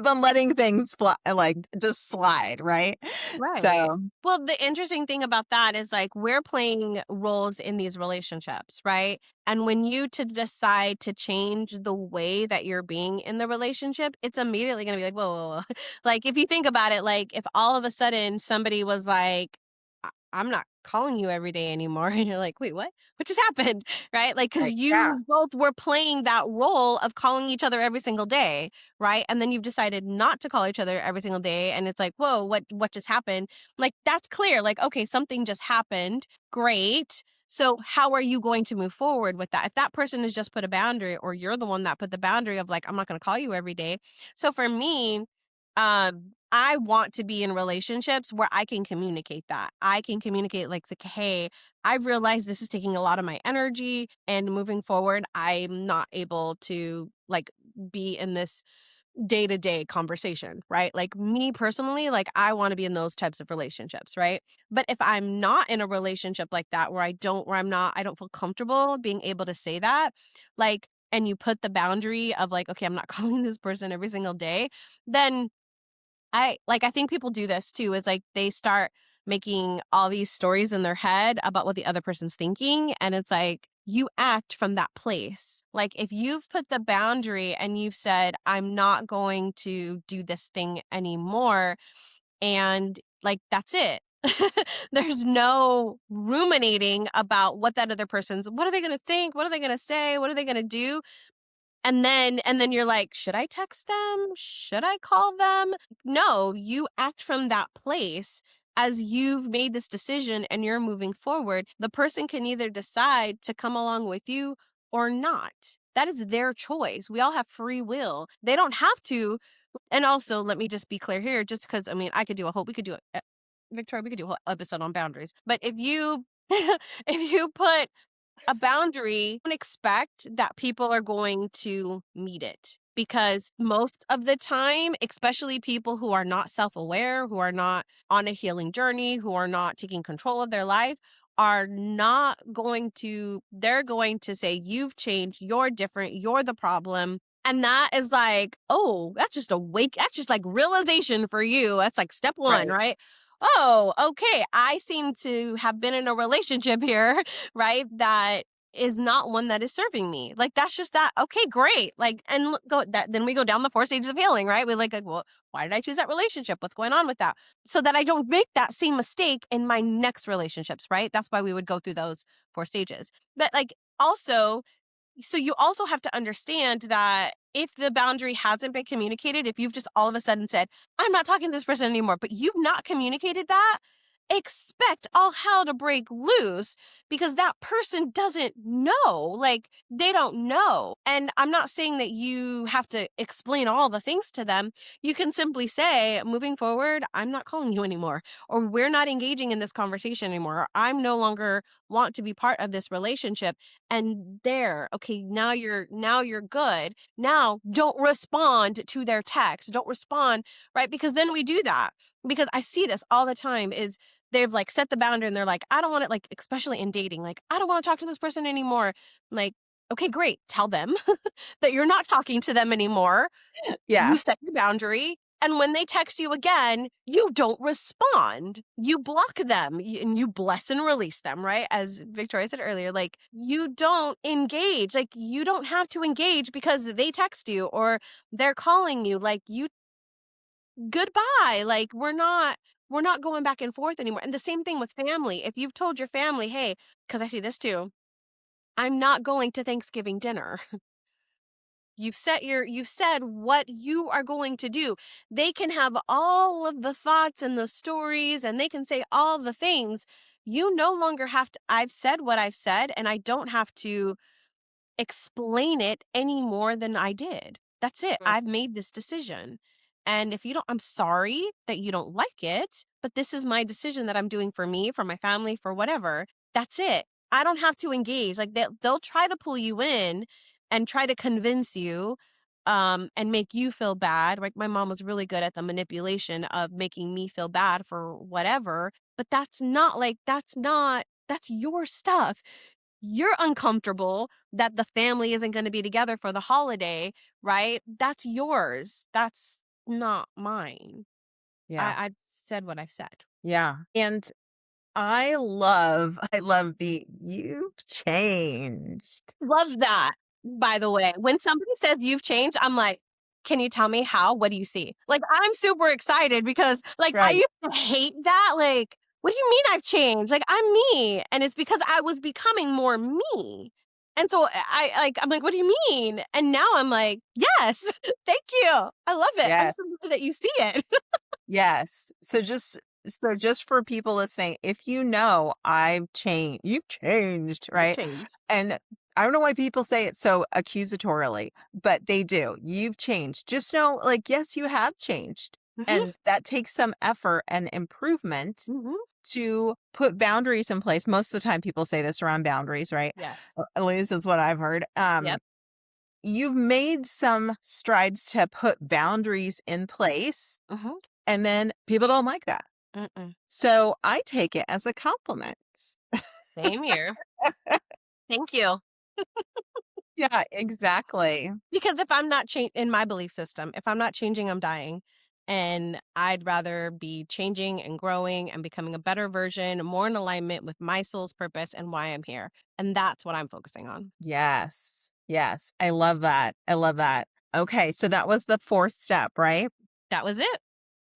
been letting things fly, like just slide, right? Right. So, Well, the interesting thing about that is like we're playing roles in these relationships, right? And when you to decide to change the way that you're being in the relationship, it's immediately going to be like, whoa, whoa, whoa. Like if you think about it, like if all of a sudden somebody was like, I'm not calling you every day anymore. And you're like, wait, what just happened? Right. Like, cause like, yeah, you both were playing that role of calling each other every single day. Right. And then you've decided not to call each other every single day. And it's like, whoa, what just happened? Like, that's clear. Like, okay, something just happened. Great. So how are you going to move forward with that? If that person has just put a boundary, or you're the one that put the boundary of like, I'm not going to call you every day. So for me, I want to be in relationships where I can communicate that. I can communicate like, hey, I've realized this is taking a lot of my energy, and moving forward, I'm not able to like be in this day-to-day conversation, right? Like me personally, like I want to be in those types of relationships, right? But if I'm not in a relationship like that where I don't feel comfortable being able to say that, like, and you put the boundary of like, okay, I'm not calling this person every single day, then I think people do this too, is like they start making all these stories in their head about what the other person's thinking, and it's like you act from that place. Like if you've put the boundary and you've said I'm not going to do this thing anymore, and like that's it. There's no ruminating about what are they going to think? What are they going to say? What are they going to do? And then you're like, "Should I text them? Should I call them?" No, you act from that place as you've made this decision and you're moving forward. The person can either decide to come along with you or not. That is their choice. We all have free will. They don't have to. And also, let me just be clear here, just because I mean, we could do a Victoria, we could do a whole episode on boundaries. But if you if you put a boundary, don't expect that people are going to meet it, because most of the time, especially people who are not self-aware, who are not on a healing journey, who are not taking control of their life, are not going to, they're going to say, you've changed, you're different, you're the problem. And that is like, oh, that's just like realization for you. That's like step one, right. right? Oh, okay. I seem to have been in a relationship here, right? That is not one that is serving me. Like that's just that. Okay, great. Like, and go that. Then we go down the 4 stages of healing, right? We're like, well, why did I choose that relationship? What's going on with that? So that I don't make that same mistake in my next relationships, right? That's why we would go through those 4 stages. But like, also, so you also have to understand that if the boundary hasn't been communicated, if you've just all of a sudden said, I'm not talking to this person anymore, but you've not communicated that, expect all hell to break loose, because that person doesn't know. Like they don't know. And I'm not saying that you have to explain all the things to them. You can simply say, moving forward, I'm not calling you anymore, or we're not engaging in this conversation anymore, or I'm no longer want to be part of this relationship. And there, okay, now you're good. Now don't respond to their text. Don't respond, right? Because then we do that. Because I see this all the time is they've like set the boundary and they're like, I don't want it, like, especially in dating, like, I don't want to talk to this person anymore. Like, okay, great. Tell them that you're not talking to them anymore. Yeah. You set your boundary. And when they text you again, you don't respond. You block them and you bless and release them, right? As Victoria said earlier, like you don't engage. Like you don't have to engage because they text you or they're calling you. Like you, goodbye. Like we're not going back and forth anymore. And the same thing with family. If you've told your family, hey, because I see this too, I'm not going to Thanksgiving dinner. You've said what you are going to do. They can have all of the thoughts and the stories and they can say all the things. You no longer have to, I've said what I've said, and I don't have to explain it any more than I did. That's it. Mm. I've made this decision. And if you don't, I'm sorry that you don't like it, but this is my decision that I'm doing for me, for my family, for whatever. That's it. I don't have to engage. Like they'll try to pull you in and try to convince you. and make you feel bad. Like my mom was really good at the manipulation of making me feel bad for whatever, but that's your stuff. You're uncomfortable that the family isn't going to be together for the holiday, right? That's yours. That's not mine. Yeah. I've said what I've said. Yeah. And I love the "You've changed." Love that, by the way. When somebody says you've changed, I'm like, "Can you tell me how? What do you see?" Like, I'm super excited because, like, I Right. used to hate that, like, "What do you mean I've changed? Like, I'm me." And it's because I was becoming more me. And so I'm like, "What do you mean?" And now I'm like, "Yes, thank you. I love it. I'm Yes. so glad that you see it." Yes. So just for people listening, if you know I've changed, you've changed, You've right? changed. And I don't know why people say it so accusatorily, but they do. You've changed. Just know, like, yes, you have changed. Mhm, And that takes some effort and improvement mhm. to put boundaries in place. Most of the time people say this around boundaries, right? Yes. At least is what I've heard. Yep. You've made some strides to put boundaries in place, Mhm. and then people don't like that. Mm-mm. So I take it as a compliment. Same here. Thank you. Yeah, exactly. Because if I'm not in my belief system, if I'm not changing, I'm dying. And I'd rather be changing and growing and becoming a better version, more in alignment with my soul's purpose and why I'm here. And that's what I'm focusing on. Yes. Yes. I love that. I love that. Okay. So that was the fourth step, right? That was it.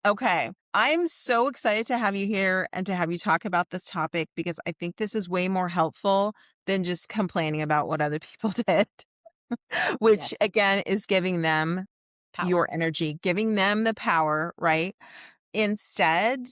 Okay. I'm so excited to have you here and to have you talk about this topic because I think this is way more helpful than just complaining about what other people did, which Yes. again is giving them Power. your energy, giving them the power, right? Instead,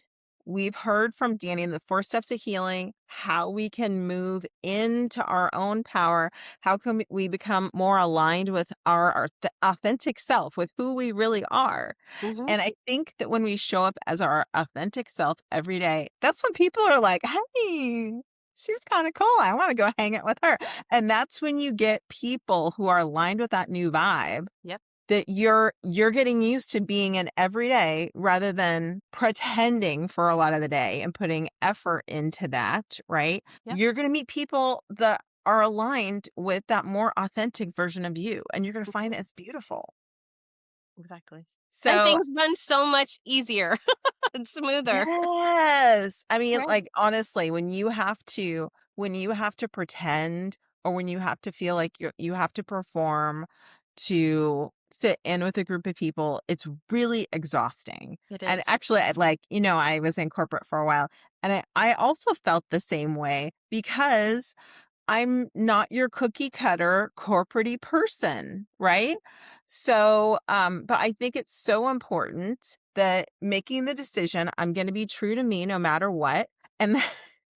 we've heard from Danie in the four steps of healing how we can move into our own power. How can we become more aligned with our authentic self, with who we really are? Hmm. And I think that when we show up as our authentic self every day, that's when people are like, hey, she's kind of cool. I want to go hang out with her. And that's when you get people who are aligned with that new vibe Yep. that you're getting used to being in every day rather than pretending for a lot of the day and putting effort into that, right? Yep. You're going to meet people that are aligned with that more authentic version of you, and you're going to find Mhm. that it's beautiful. Exactly. And So, things run so much easier and smoother. yes. I mean, Right. like, honestly, when you have to pretend or when you have to feel like you have to perform to fit in with a group of people, it's really exhausting. It And is. actually, I was in corporate for a while, and I also felt the same way because I'm not your cookie cutter corporate person, right? So, but I think it's so important that making the decision, I'm going to be true to me no matter what. And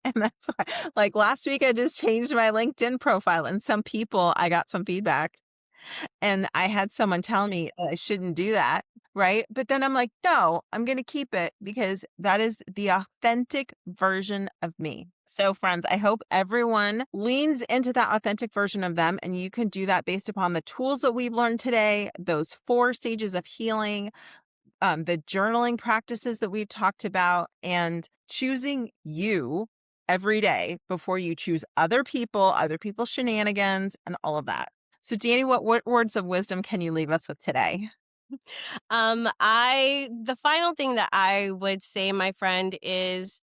and that's why, like last week, I just changed my LinkedIn profile, and some people, I got some feedback and I had someone tell me I shouldn't do that, right? But then I'm like, no, I'm going to keep it because that is the authentic version of me. So, friends, I hope everyone leans into that authentic version of them. And you can do that based upon the tools that we've learned today, those four stages of healing, the journaling practices that we've talked about, and choosing you every day before you choose other people's shenanigans, and all of that. So, Danie, what words of wisdom can you leave us with today? I the final thing that I would say, my friend, is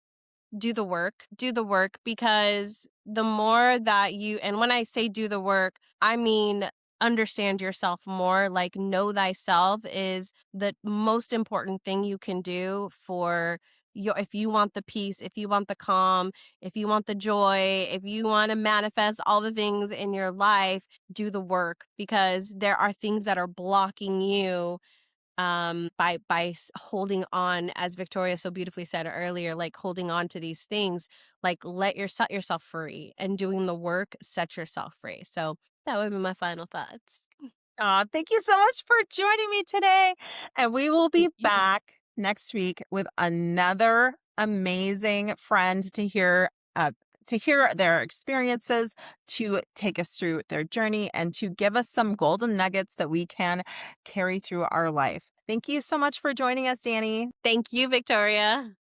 do the work. Do the work because the more that and when I say do the work, I mean understand yourself more. Like, know thyself is the most important thing you can do for your, if you want the peace, if you want the calm, if you want the joy, if you want to manifest all the things in your life, do the work because there are things that are blocking you holding on, as Victoria so beautifully said earlier, like holding on to these things. Like, set yourself free, and doing the work set yourself free. So that would be my final thoughts. Aw, thank you so much for joining me today. And we will be Thank you. back next week with another amazing friend to hear to hear their experiences, to take us through their journey, and to give us some golden nuggets that we can carry through our life. Thank you so much for joining us, Danie. Thank you, Victoria.